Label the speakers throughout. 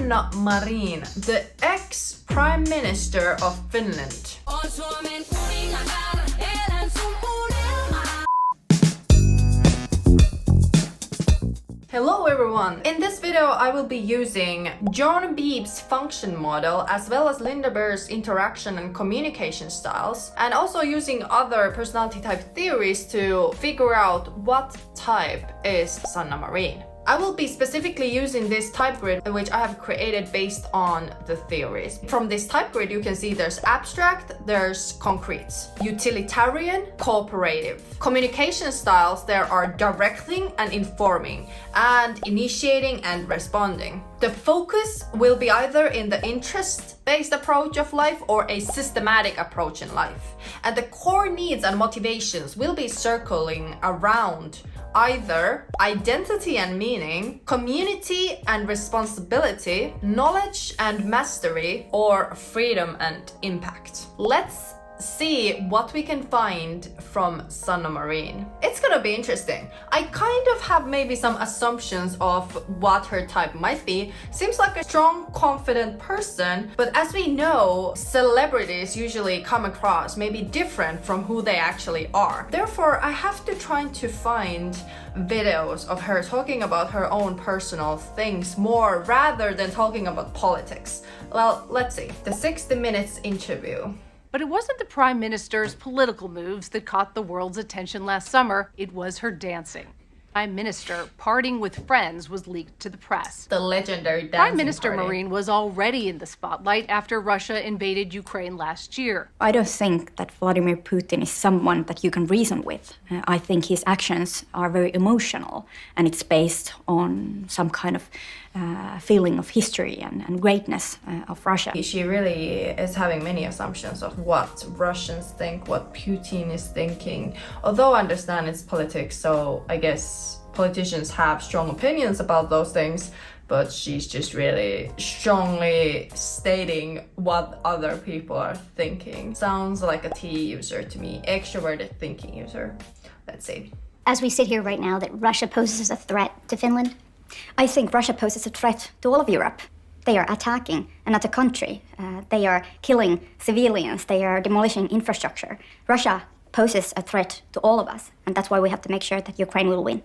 Speaker 1: Sanna Marin, the ex-Prime Minister of Finland. Hello everyone! In this video I will be using John Beeb's function model as well as Linda Beer's interaction and communication styles, and also using other personality type theories to figure out what type is Sanna Marin. I will be specifically using this type grid which I have created based on the theories. From this type grid you can see there's abstract, there's concrete, utilitarian, cooperative. Communication styles there are directing and informing, and initiating and responding. The focus will be either in the interest-based approach of life or a systematic approach in life. And the core needs and motivations will be circling around either identity and meaning, community and responsibility, knowledge and mastery, or freedom and impact. Let's see what we can find from Sanna Marin. It's gonna be interesting. I kind of have maybe some assumptions of what her type might be. Seems like a strong, confident person, but as we know, celebrities usually come across maybe different from who they actually are. Therefore, I have to try to find videos of her talking about her own personal things more rather than talking about politics. Well, let's see. The 60 Minutes interview.
Speaker 2: But it wasn't the Prime Minister's political moves that caught the world's attention last summer, it was her dancing. Prime Minister partying with friends was leaked to the press.
Speaker 1: The legendary dancing
Speaker 2: Prime Minister
Speaker 1: party.
Speaker 2: Marin was already in the spotlight after Russia invaded Ukraine last year.
Speaker 3: I don't think that Vladimir Putin is someone that you can reason with. I think his actions are very emotional, and it's based on some kind of feeling of history and greatness of Russia.
Speaker 1: She really is having many assumptions of what Russians think, what Putin is thinking. Although I understand it's politics, so I guess politicians have strong opinions about those things, but she's just really strongly stating what other people are thinking. Sounds like a T user to me, extroverted thinking user. Let's see.
Speaker 4: As we sit here right now, that Russia poses a threat to Finland?
Speaker 3: I think Russia poses a threat to all of Europe. They are attacking another country. They are killing civilians. They are demolishing infrastructure. Russia poses a threat to all of us, and that's why we have to make sure that Ukraine will win.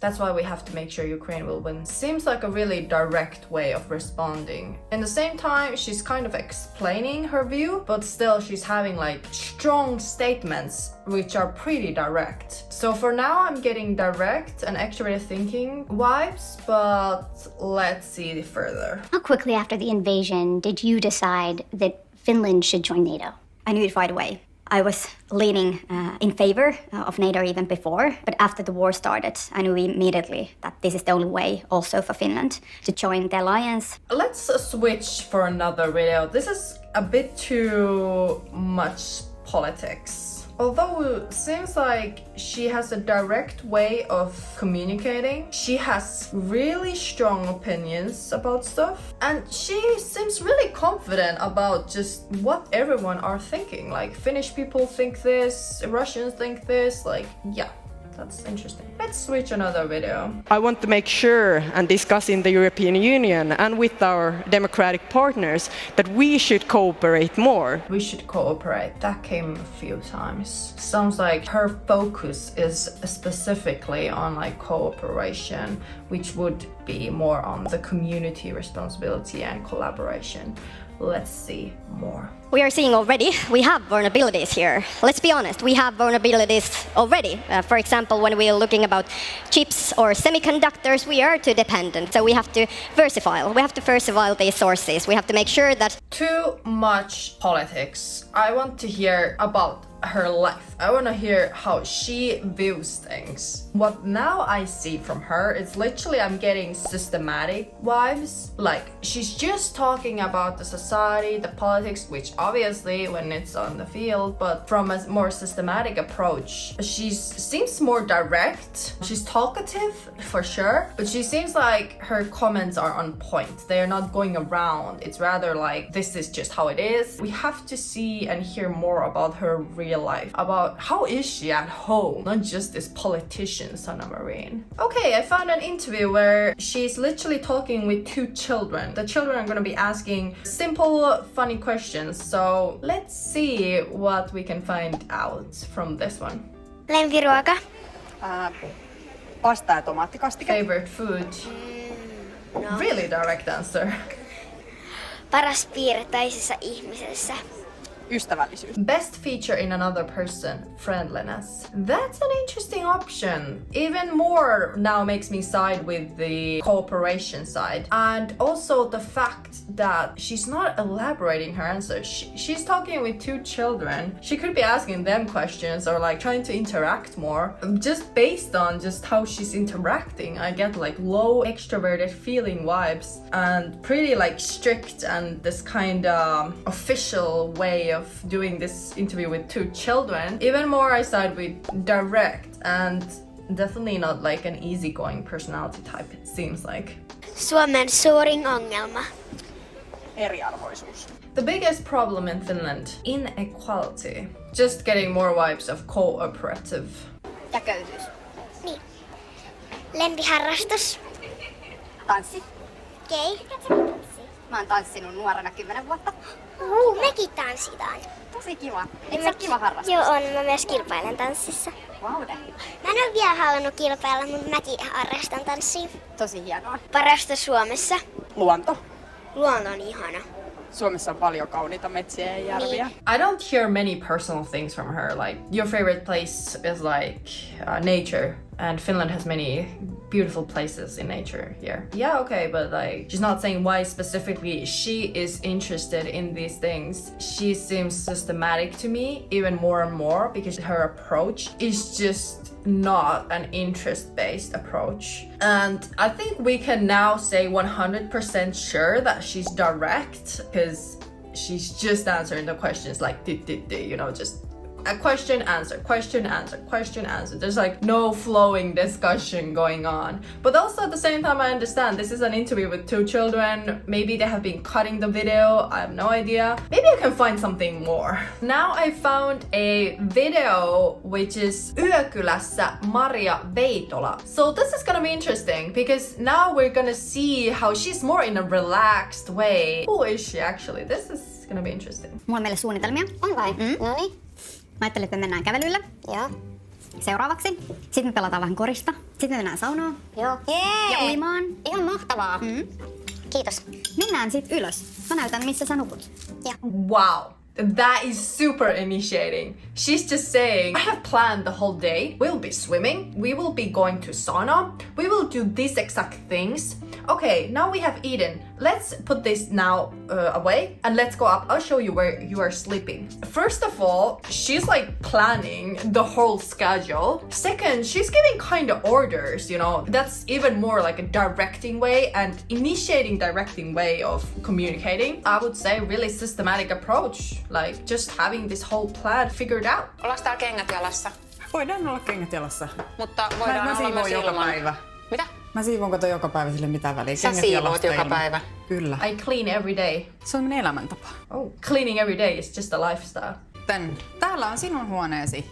Speaker 1: That's why we have to make sure Ukraine will win. Seems like a really direct way of responding. At the same time, she's kind of explaining her view, but still she's having like strong statements which are pretty direct. So for now I'm getting direct and extroverted thinking vibes, but let's see further.
Speaker 4: How quickly after the invasion did you decide that Finland should join NATO?
Speaker 3: I knew it right away. I was leaning in favor of NATO even before, but after the war started, I knew immediately that this is the only way also for Finland to join the alliance.
Speaker 1: Let's switch for another video. This is a bit too much politics. Although it seems like she has a direct way of communicating, she has really strong opinions about stuff, and she seems really confident about just what everyone are thinking. Like, Finnish people think this, Russians think this, like, yeah. That's interesting. Let's switch another video.
Speaker 5: I want to make sure and discuss in the European Union and with our democratic partners that we should cooperate more.
Speaker 1: We should cooperate. That came a few times. Sounds like her focus is specifically on like cooperation, which would be more on the community responsibility and collaboration. Let's see more.
Speaker 6: We are seeing already, we have vulnerabilities here. Let's be honest, we have vulnerabilities already. For example, when we are looking about chips or semiconductors, we are too dependent. So we have to diversify. We have to diversify these sources. We have to make sure that...
Speaker 1: Too much politics. I want to hear about her life. I want to hear how she views things. What now I see from her is literally I'm getting systematic vibes. Like, she's just talking about the society, the politics, which obviously when it's on the field, but from a more systematic approach. She seems more direct. She's talkative for sure, but she seems like her comments are on point. They're not going around. It's rather like, this is just how it is. We have to see and hear more about her real real life, about how is she at home, not just this politician Sanna Marin. Okay, I found an interview where she's literally talking with 2 children. The children are going to be asking simple, funny questions, so let's see what we can find out from this one.
Speaker 7: Lempiruoka.
Speaker 8: Pasta ja tomaattikastike.
Speaker 1: Favorite food?
Speaker 7: No.
Speaker 1: Really direct answer.
Speaker 7: Paras piirre toisessa ihmisessä.
Speaker 8: Ystävällisyys.
Speaker 1: Best feature in another person, friendliness. That's an interesting option. Even more now makes me side with the cooperation side. And also the fact that she's not elaborating her answers. She's talking with 2 children. She could be asking them questions or like trying to interact more. Just based on just how she's interacting, I get like low extroverted feeling vibes and pretty like strict and this kind of official way of doing this interview with 2 children. Even more I side with direct and definitely not like an easygoing personality type, it seems like.
Speaker 7: Suomen suurin ongelma.
Speaker 8: Eriarvoisuus.
Speaker 1: The biggest problem in Finland, inequality. Just getting more vibes of cooperative.
Speaker 4: Ja köyhyys.
Speaker 7: Niin. Lempiharrastus.
Speaker 4: Tanssi.
Speaker 7: Okei.
Speaker 4: Mä oon tanssinut nuorena 10 vuotta.
Speaker 7: Mekin tanssitaan.
Speaker 4: Tosi kiva. Eikö se ole kiva harrastus?
Speaker 7: Joo, on. Mä myös kilpailen tanssissa.
Speaker 4: Vaude.
Speaker 7: Mä en ole vielä halunnut kilpailla, mutta mäkin harrastan tanssia.
Speaker 4: Tosi hienoa.
Speaker 7: Parasta Suomessa.
Speaker 8: Luonto.
Speaker 7: Luonto on ihana.
Speaker 8: Suomessa on paljon kauniita metsiä ja järviä.
Speaker 1: I don't hear many personal things from her, like your favorite place is like nature, and Finland has many beautiful places in nature here. Yeah, okay, but like she's not saying why specifically she is interested in these things. She seems systematic to me even more and more because her approach is just not an interest-based approach. And I think we can now say 100% sure that she's direct because she's just answering the questions like, you know, just a question, answer, question, answer, question, answer. There's like no flowing discussion going on. But also at the same time, I understand this is an interview with 2 children. Maybe they have been cutting the video. I have no idea. Maybe I can find something more. Now I found a video which is Yökylässä Veitola. So this is gonna be interesting because now we're gonna see how she's more in a relaxed way. Who is she actually? This is gonna be interesting.
Speaker 3: Mulla on meille suunnitelmia.
Speaker 4: On vai?
Speaker 3: No niin. Mä ajattelin, että me mennään kävelylle.
Speaker 4: Joo.
Speaker 3: Seuraavaksi. Sitten me pelataan vähän korista. Sitten me mennään saunaan.
Speaker 4: Joo.
Speaker 3: Ja uimaan.
Speaker 4: Ihan mahtavaa. Kiitos.
Speaker 3: Mennään sit ylös. Mä näytän, missä sä nukut.
Speaker 1: Wow. That is super initiating. She's just saying, I have planned the whole day. We'll be swimming. We will be going to sauna. We will do these exact things. Okay, now we have eaten. Let's put this now away and let's go up. I'll show you where you are sleeping. First of all, she's like planning the whole schedule. Second, she's giving kind of orders, you know. That's even more like a directing way and directing way of communicating. I would say really systematic approach. Like just having this whole plan figured out.
Speaker 9: Ollaanko täällä kengät jalassa?
Speaker 8: Voidaan olla kengät jalassa.
Speaker 9: Mutta voidaan olla myös
Speaker 8: joka
Speaker 9: ilman.
Speaker 8: päivä.
Speaker 9: Mitä?
Speaker 8: Mä siivoon kato joka päivä, sille mitään väliä.
Speaker 9: Sä siivoot joka päivä.
Speaker 8: Kyllä.
Speaker 1: I clean every day.
Speaker 8: Se on minun elämäntapa.
Speaker 1: Oh, cleaning every day is just a lifestyle.
Speaker 8: Täällä on sinun huoneesi.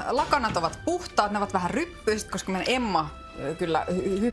Speaker 8: Lakanat ovat puhtaat, ne ovat vähän ryppyiset, koska meidän Emma kyllä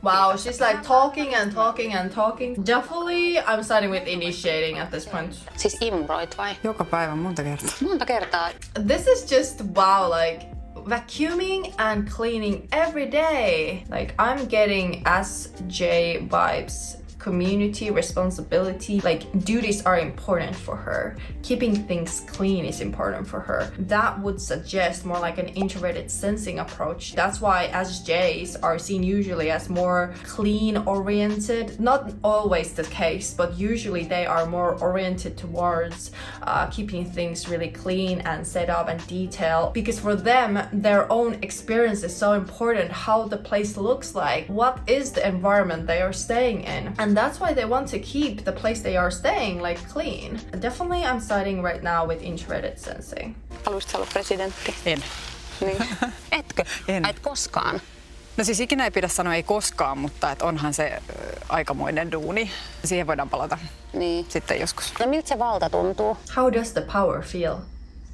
Speaker 1: Wow, she's like talking and talking and talking. Definitely I'm starting with initiating at this point.
Speaker 9: Siis imuroit vai?
Speaker 8: joka päivä monta kertaa.
Speaker 9: Monta kertaa.
Speaker 1: This is just wow, like vacuuming and cleaning every day. Like I'm getting SJ vibes. Community responsibility, like duties are important for her. Keeping things clean is important for her. That would suggest more like an introverted sensing approach. That's why SJs are seen usually as more clean oriented. Not always the case, but usually they are more oriented towards keeping things really clean and set up and detailed. Because for them, their own experience is so important. How the place looks like, what is the environment they are staying in. And that's why they want to keep the place they are staying like clean. Definitely I'm siding right now with introverted sensing.
Speaker 9: Haluaisitko olla presidentti?
Speaker 8: En.
Speaker 9: Niin. Etkö?
Speaker 8: En.
Speaker 9: Et koskaan?
Speaker 8: No siis ikinä ei pidä sanoa ei koskaan, mutta et onhan se aikamoinen duuni. Siihen voidaan palata
Speaker 9: Niin.
Speaker 8: sitten joskus.
Speaker 9: No miltä se valta tuntuu?
Speaker 1: How does the power feel?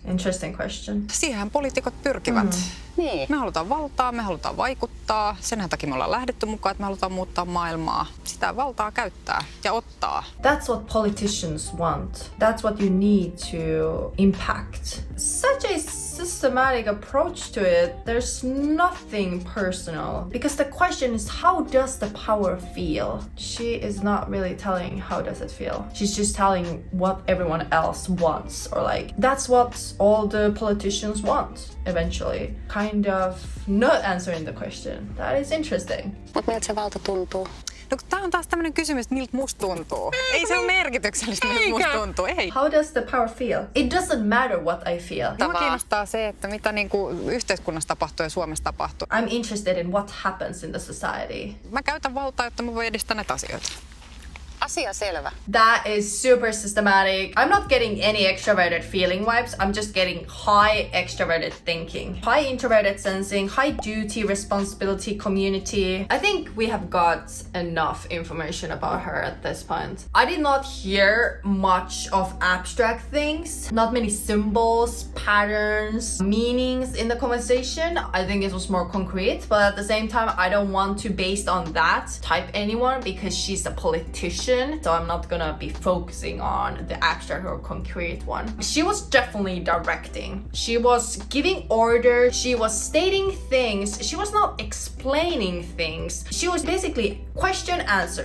Speaker 1: Interesting question.
Speaker 8: Siihenhän poliitikot pyrkivät.
Speaker 9: Niin.
Speaker 8: Me halutaan valtaa, me halutaan vaikuttaa. Sen takia me ollaan lähdetty mukaan, että me halutaan muuttaa maailmaa. Sitä valtaa käyttää ja ottaa.
Speaker 1: That's what politicians want. That's what you need to impact. Such a systematic approach to it. There's nothing personal. Because the question is, how does the power feel? She is not really telling how does it feel. She's just telling what everyone else wants. Or like, that's what all the politicians want eventually. Kind of not answering the question. That is interesting.
Speaker 9: Mut miltä se valta tuntuu?
Speaker 8: No tää on taas tämmönen kysymys, että miltä musta tuntuu. Ei se ole merkityksellistä, miltä musta tuntuu. Ei.
Speaker 1: How does the power feel? It doesn't matter what I feel.
Speaker 8: Mua kiinnostaa se, että mitä niinku yhteiskunnassa tapahtuu ja Suomessa tapahtuu.
Speaker 1: I'm interested in what happens in the society.
Speaker 8: Mä käytän valtaa, jotta mä voin edistää näitä asioita.
Speaker 9: Asia selvä.
Speaker 1: That is super systematic. I'm not getting any extroverted feeling vibes. I'm just getting high extroverted thinking. High introverted sensing, high duty, responsibility, community. I think we have got enough information about her at this point. I did not hear much of abstract things. Not many symbols, patterns, meanings in the conversation. I think it was more concrete, but at the same time, I don't want to, based on that, type anyone because she's a politician. So I'm not gonna be focusing on the abstract or concrete one. She was definitely directing. She was giving orders. She was stating things. She was not explaining things. She was basically question, answer,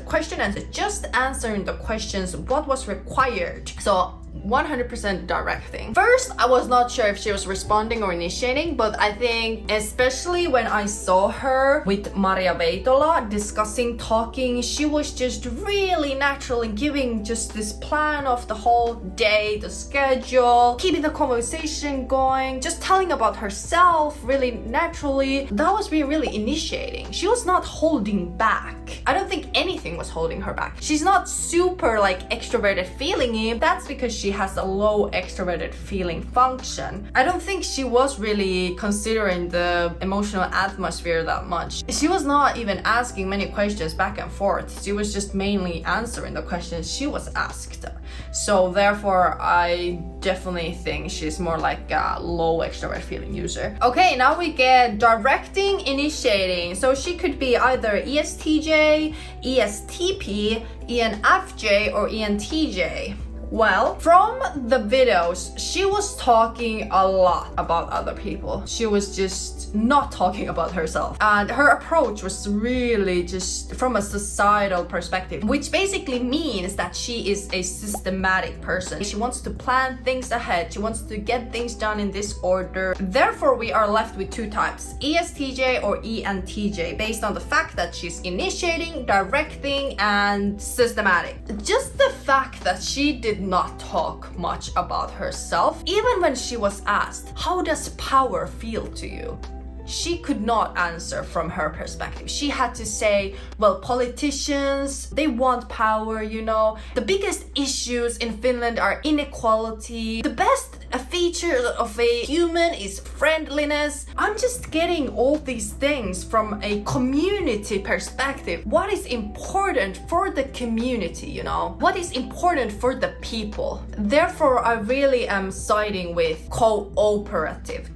Speaker 1: just answering the questions, what was required. So 100% directing. First, I was not sure if she was responding or initiating, but I think especially when I saw her with Maria Veitola discussing, talking, she was just really naturally giving just this plan of the whole day, the schedule, keeping the conversation going, just telling about herself really naturally. That was really initiating. She was not holding back. I don't think anything was holding her back. She's not super like extroverted feeling-y. That's because she has a low extroverted feeling function. I don't think she was really considering the emotional atmosphere that much. She was not even asking many questions back and forth. She was just mainly answering the questions she was asked. So therefore, I definitely think she's more like a low extrovert feeling user. Okay, now we get directing, initiating. So she could be either ESTJ, ESTP, ENFJ, or ENTJ. Well, from the videos, she was talking a lot about other people. She was just not talking about herself. And her approach was really just from a societal perspective, which basically means that she is a systematic person. She wants to plan things ahead. She wants to get things done in this order. Therefore, we are left with two types, ESTJ or ENTJ, based on the fact that she's initiating, directing, and systematic. Just the fact that she did not talk much about herself, even when she was asked, how does power feel to you? She could not answer from her perspective. She had to say, well, politicians, they want power, you know. The biggest issues in Finland are inequality. The best feature of a human is friendliness. I'm just getting all these things from a community perspective. What is important for the community, you know? What is important for the people? Therefore, I really am siding with cooperative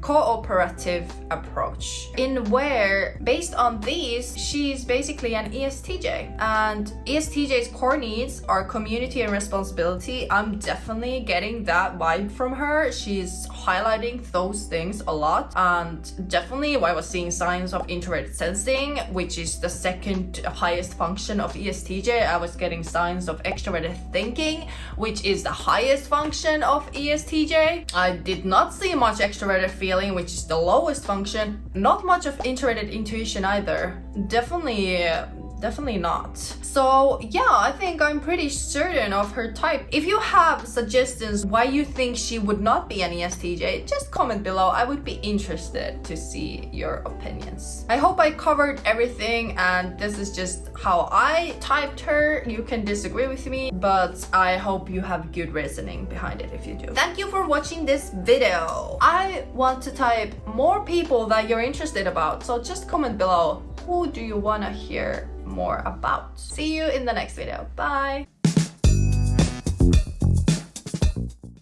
Speaker 1: approach. In where, based on these, she's basically an ESTJ. And ESTJ's core needs are community and responsibility. I'm definitely getting that vibe from her. She's highlighting those things a lot. And definitely I was seeing signs of introverted sensing, which is the second highest function of ESTJ. I was getting signs of extroverted thinking, which is the highest function of ESTJ. I did not see much extroverted feeling, which is the lowest function. Not much of introverted intuition either. Definitely not. So yeah, I think I'm pretty certain of her type. If you have suggestions why you think she would not be an ESTJ, just comment below. I would be interested to see your opinions. I hope I covered everything, and this is just how I typed her. You can disagree with me, but I hope you have good reasoning behind it if you do. Thank you for watching this video. I want to type more people that you're interested about, so just comment below. Who do you want to hear more about? See you in the next video. Bye!